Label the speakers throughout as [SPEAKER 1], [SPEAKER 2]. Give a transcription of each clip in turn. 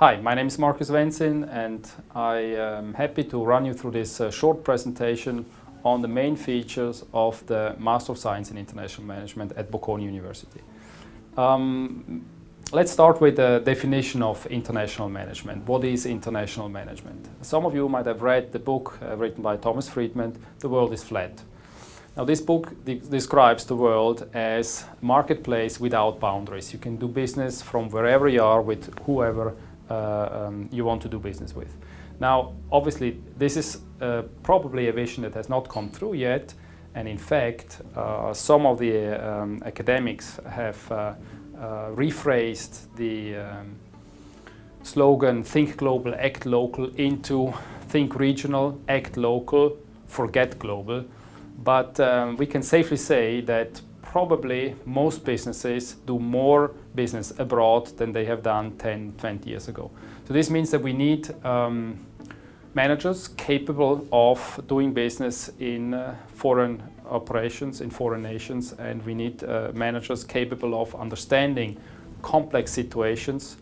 [SPEAKER 1] Hi, my name is Markus Venzin, and I am happy to run you through this short presentation on the main features of the Master of Science in International Management at Bocconi University. Let's start with the definition of international management. What is international management? Some of you might have read the book written by Thomas Friedman, The World is Flat. Now, this book describes the world as a marketplace without boundaries. You can do business from wherever you are with whoever you want to do business with. Now, obviously, this is probably a vision that has not come through yet, and in fact, some of the academics have rephrased the slogan "Think global, act local" into "Think regional, act local, forget global." But we can safely say that probably most businesses do more business abroad than they have done 10, 20 years ago. So this means that we need managers capable of doing business in foreign operations, in foreign nations, and we need managers capable of understanding complex situations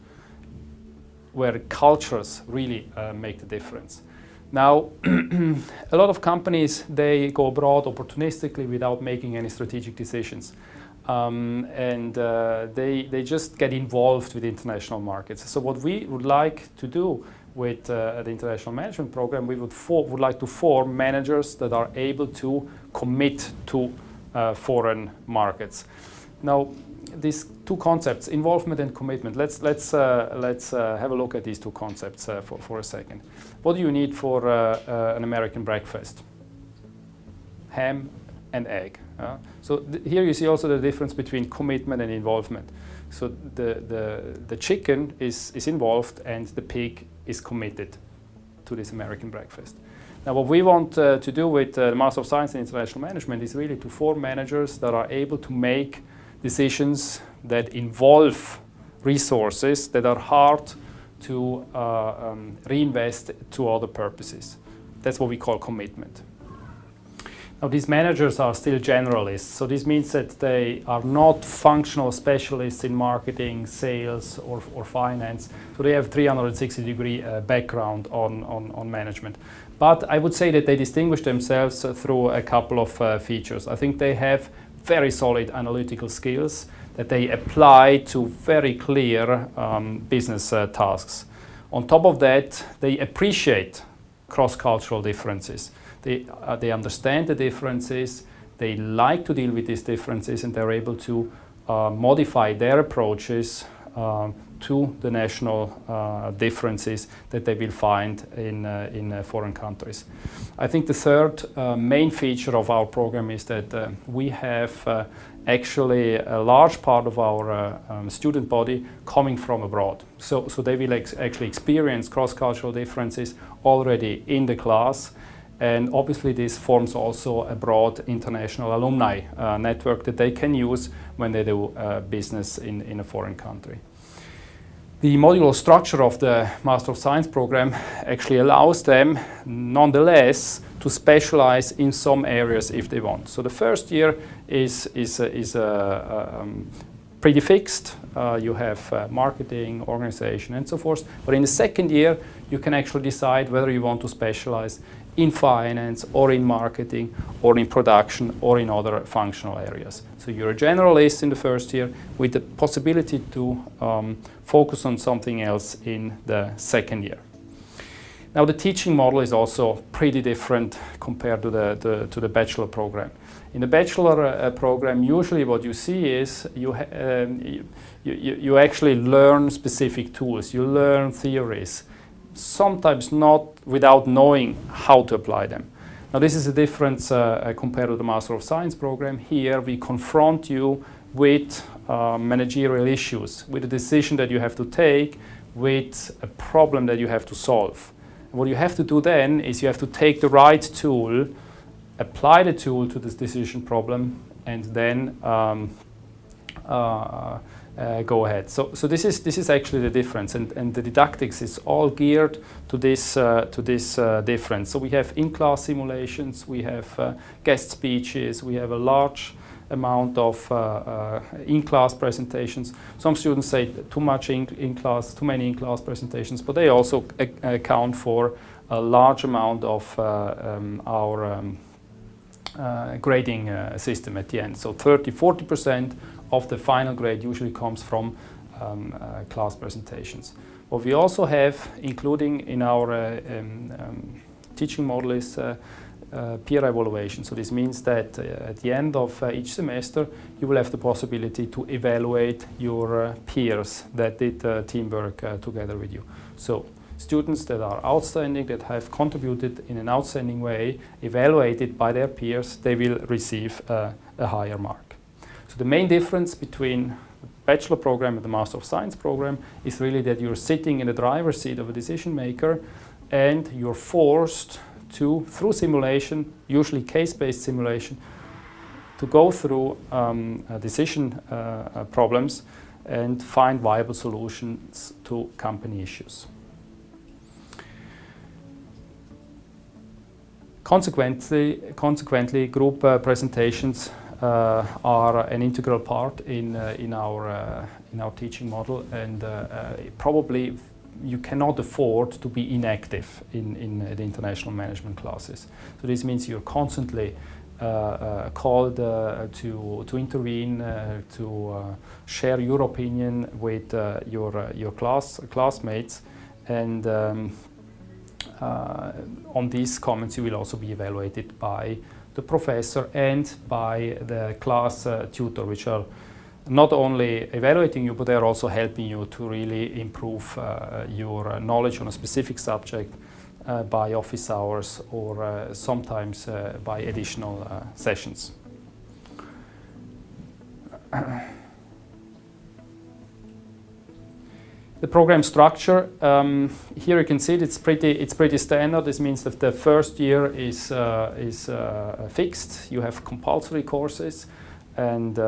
[SPEAKER 1] where cultures really make the difference. Now, a lot of companies, they go abroad opportunistically without making any strategic decisions. They just get involved with international markets. So what we would like to do with the international management program, we would like to form managers that are able to commit to foreign markets. Now, these two concepts, involvement and commitment, let's have a look at these two concepts for a second. What do you need for an American breakfast? Ham and egg. So here you see also the difference between commitment and involvement. So the chicken is involved and the pig is committed to this American breakfast. Now, what we want to do with the Master of Science in International Management is really to form managers that are able to make decisions that involve resources that are hard to reinvest to other purposes. That's what we call commitment. Now, these managers are still generalists, so this means that they are not functional specialists in marketing, sales, or finance. So they have 360-degree background on management. But I would say that they distinguish themselves through a couple of features. I think they have very solid analytical skills that they apply to very clear business tasks. On top of that, they appreciate cross-cultural differences. They understand the differences, they like to deal with these differences, and they're able to modify their approaches to the national differences that they will find in foreign countries. I think the third main feature of our program is that we have actually a large part of our student body coming from abroad. So they will actually experience cross-cultural differences already in the class. And obviously this forms also a broad international alumni network that they can use when they do business in a foreign country. The modular structure of the Master of Science program actually allows them, nonetheless, to specialize in some areas if they want. So the first year is pretty fixed. You have marketing, organization, and so forth. But in the second year, you can actually decide whether you want to specialize in finance, or in marketing, or in production, or in other functional areas. So you're a generalist in the first year with the possibility to focus on something else in the second year. Now, the teaching model is also pretty different compared to the bachelor program. In the bachelor program, usually what you see is you actually learn specific tools, you learn theories, sometimes not without knowing how to apply them. Now, this is a difference compared to the Master of Science program. Here we confront you with managerial issues, with a decision that you have to take, with a problem that you have to solve. And what you have to do then is you have to take the right tool, apply the tool to this decision problem, and then go ahead. So this is actually the difference, and the didactics is all geared to this difference. So we have in-class simulations, we have guest speeches, we have a large amount of in-class presentations. Some students say too much in-class, too many in-class presentations, but they also account for a large amount of our grading system at the end. So 30–40% of the final grade usually comes from class presentations. What we also have, including in our teaching model, is peer evaluation. So this means that at the end of each semester, you will have the possibility to evaluate your peers that did teamwork together with you. So students that are outstanding, that have contributed in an outstanding way, evaluated by their peers, they will receive a higher mark. So the main difference between the bachelor program and the Master of Science program is really that you're sitting in the driver's seat of a decision maker, and you're forced to, through simulation, usually case-based simulation, to go through decision problems and find viable solutions to company issues. Consequently, group presentations are an integral part in our teaching model, and probably you cannot afford to be inactive in the international management classes. So this means you're constantly called to intervene, to share your opinion with your classmates, and on these comments you will also be evaluated by the professor and by the class tutor, which are not only evaluating you, but they are also helping you to really improve your knowledge on a specific subject by office hours, or sometimes by additional sessions. The program structure, here you can see it's pretty standard. This means that the first year is fixed. You have compulsory courses, and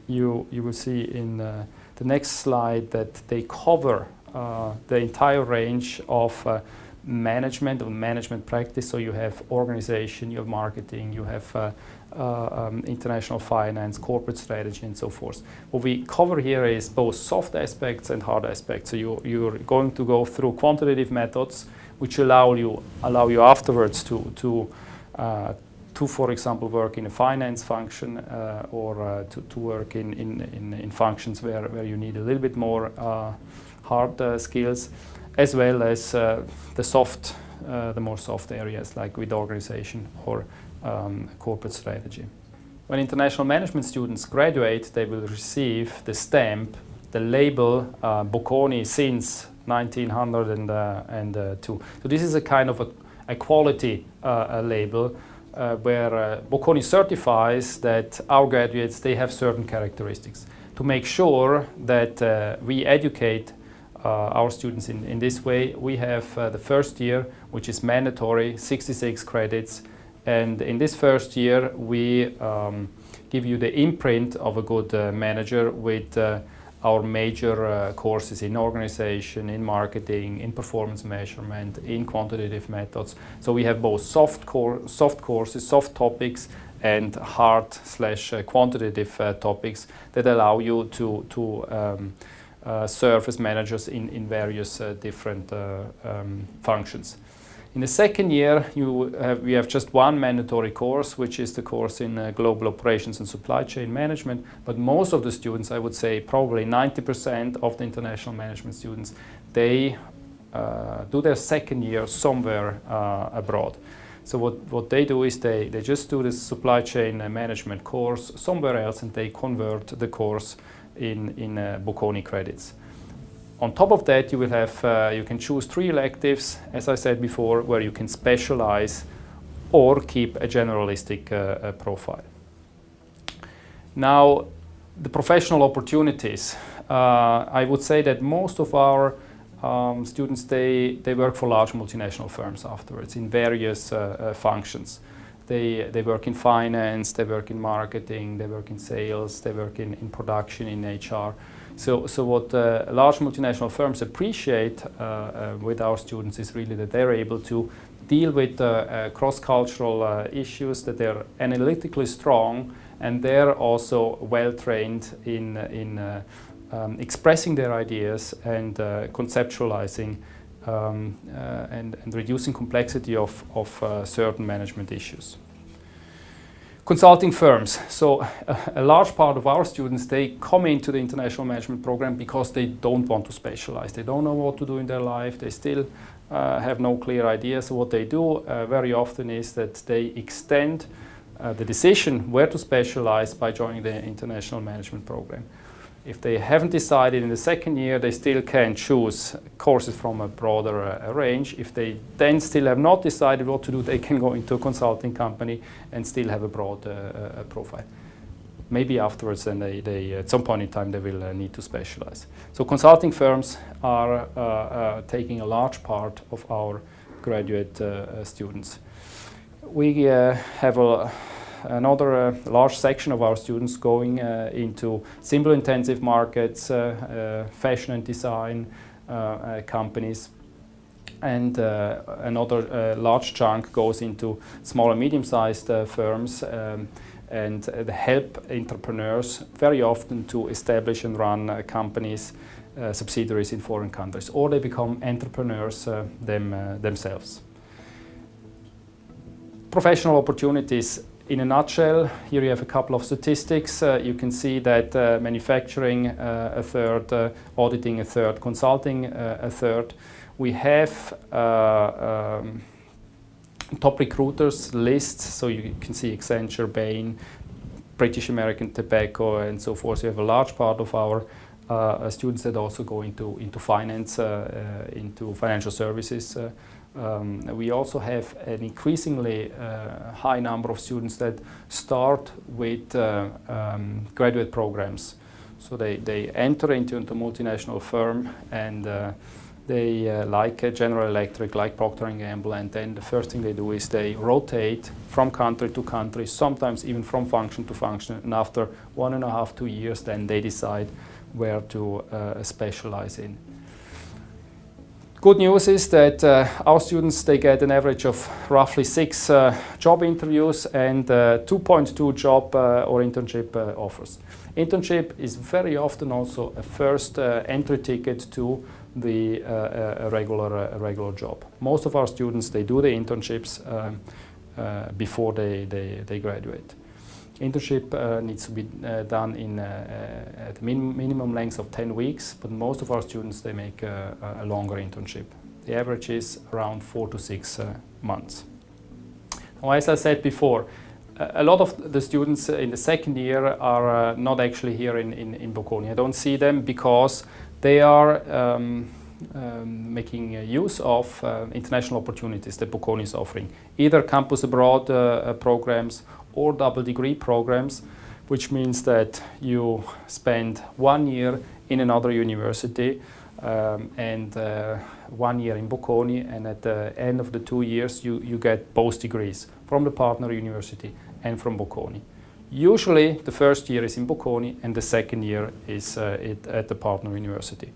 [SPEAKER 1] you will see in the next slide that they cover the entire range of management practice. So you have organization, you have marketing, you have international finance, corporate strategy, and so forth. What we cover here is both soft aspects and hard aspects. So you're going to go through quantitative methods, which allow you afterwards to for example, work in a finance function, or to work in functions where you need a little bit more hard skills, as well as the more soft areas, like with organization or corporate strategy. When international management students graduate, they will receive the stamp, the label Bocconi since 1902. So this is a kind of a quality label where Bocconi certifies that our graduates, they have certain characteristics. To make sure that we educate our students in this way, we have the first year, which is mandatory, 66 credits. And in this first year, we give you the imprint of a good manager with our major courses in organization, in marketing, in performance measurement, in quantitative methods. So we have both soft courses, soft topics, and hard/quantitative topics that allow you to serve as managers in various different functions. In the second year, we have just one mandatory course, which is the course in global operations and supply chain management. But most of the students, I would say probably 90% of the international management students, they do their second year somewhere abroad. So what they do is they just do this supply chain management course somewhere else, and they convert the course in Bocconi credits. On top of that, you will have you can choose 3 electives, as I said before, where you can specialize or keep a generalistic profile. Now, the professional opportunities. I would say that most of our students, they work for large multinational firms afterwards in various functions. They work in finance, they work in marketing, they work in sales, they work in production, in HR. So what large multinational firms appreciate with our students is really that they're able to deal with cross-cultural issues, that they're analytically strong, and they're also well trained in expressing their ideas and conceptualizing and reducing complexity of certain management issues. Consulting firms. So a large part of our students, they come into the international management program because they don't want to specialize. They don't know what to do in their life. They still have no clear idea. So what they do very often is that they extend the decision where to specialize by joining the international management program. If they haven't decided in the second year, they still can choose courses from a broader range. If they then still have not decided what to do, they can go into a consulting company and still have a broad profile. Maybe afterwards, then they at some point in time, they will need to specialize. So consulting firms are taking a large part of our graduate students. We have another large section of our students going into symbol-intensive markets, fashion and design companies, and another large chunk goes into small and medium-sized firms and help entrepreneurs very often to establish and run companies, subsidiaries in foreign countries, or they become entrepreneurs themselves. Professional opportunities. In a nutshell, here you have a couple of statistics. You can see that manufacturing a third, auditing a third, consulting a third. We have top recruiters lists, so you can see Accenture, Bain, British American Tobacco, and so forth. So you have a large part of our students that also go into finance, into financial services. We also have an increasingly high number of students that start with graduate programs. So they enter into a multinational firm and they like General Electric, like Procter & Gamble, and then the first thing they do is they rotate from country to country, sometimes even from function to function, and after 1.5 to 2 years then they decide where to specialize in. Good news is that our students, they get an average of roughly 6 job interviews and 2.2 job or internship offers. Internship is very often also a first entry ticket to the regular job. Most of our students, they do the internships before they graduate. Internship needs to be done in at minimum length of 10 weeks, but most of our students, they make a longer internship. The average is around 4 to 6 months. Now, as I said before, a lot of the students in the second year are not actually here in Bocconi. I don't see them because they are making use of international opportunities that Bocconi is offering, either campus abroad programs or double degree programs, which means that you spend 1 year in another university and 1 year in Bocconi, and at the end of the 2 years you get both degrees from the partner university and from Bocconi. Usually the first year is in Bocconi and the second year is at the partner university.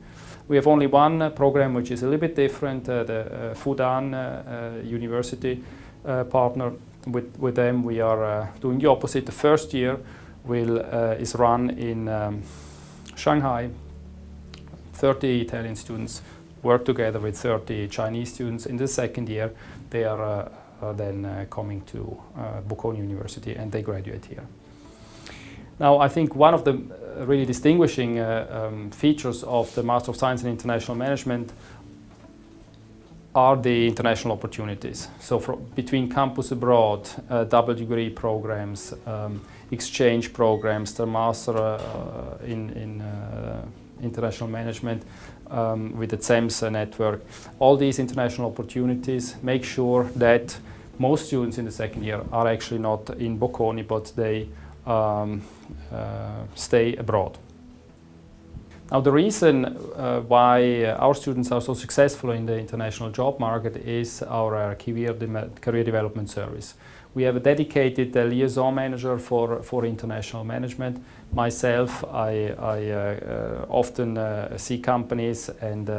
[SPEAKER 1] We have only one program which is a little bit different, the Fudan University partner. With them we are doing the opposite. The first year is run in Shanghai. 30 Italian students work together with 30 Chinese students. In the second year they are then coming to Bocconi University and they graduate here. Now, I think one of the really distinguishing features of the Master of Science in International Management are the international opportunities. So between campus abroad, double degree programs, exchange programs, the Master in International Management with the CEMS network, all these international opportunities make sure that most students in the second year are actually not in Bocconi, but they stay abroad. Now the reason why our students are so successful in the international job market is our career development service. We have a dedicated liaison manager for international management. Myself, I often see companies, and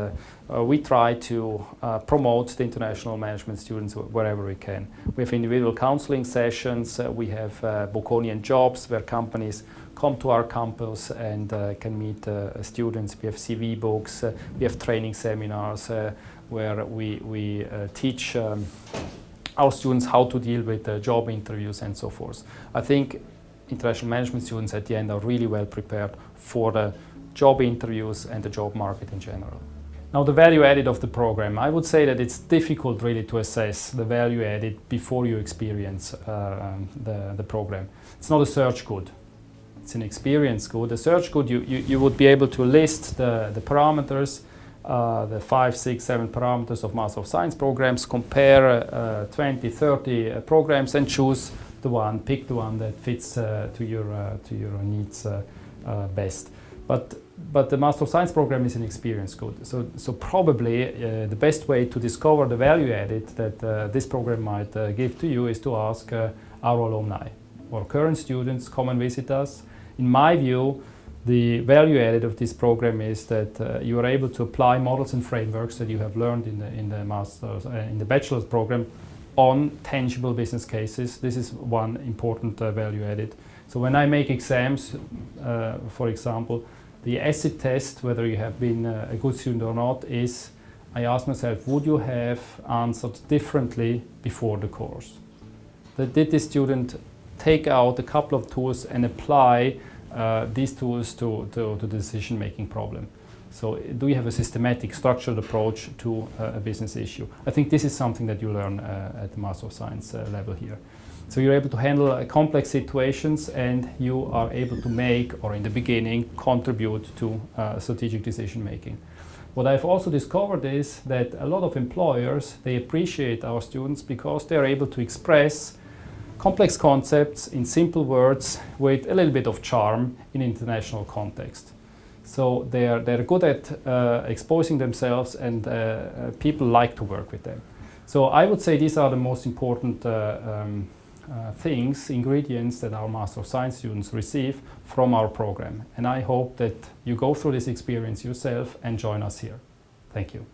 [SPEAKER 1] we try to promote the international management students wherever we can. We have individual counseling sessions. We have Bocconi and jobs where companies come to our campus and can meet students. We have CV books. We have training seminars where we teach our students how to deal with job interviews and so forth. I think international management students at the end are really well prepared for the job interviews and the job market in general. Now the value added of the program, I would say that it's difficult really to assess the value added before you experience the program. It's not a search good, it's an experience good. A search good, you would be able to list the parameters, the 5, 6, 7 parameters of Master of Science programs, compare 20, 30 programs and choose the one, pick the one that fits to your needs best. But the Master of Science program is an experience good. So probably the best way to discover the value added that this program might give to you is to ask our alumni or current students come and visit us. In my view, the value added of this program is that you are able to apply models and frameworks that you have learned in the master's in the bachelor's program on tangible business cases. This is one important value added. So when I make exams, for example, the acid test, whether you have been a good student or not, is I ask myself, would you have answered differently before the course? Did the student take out a couple of tools and apply these tools to the decision-making problem? So do you have a systematic, structured approach to a business issue? I think this is something that you learn at the Master of Science level here. So you're able to handle complex situations, and you are able to make, or in the beginning, contribute to strategic decision-making. What I've also discovered is that a lot of employers, they appreciate our students because they're able to express complex concepts in simple words with a little bit of charm in international context. So they're good at exposing themselves, and people like to work with them. So I would say these are the most important ingredients that our Master of Science students receive from our program. And I hope that you go through this experience yourself and join us here. Thank you.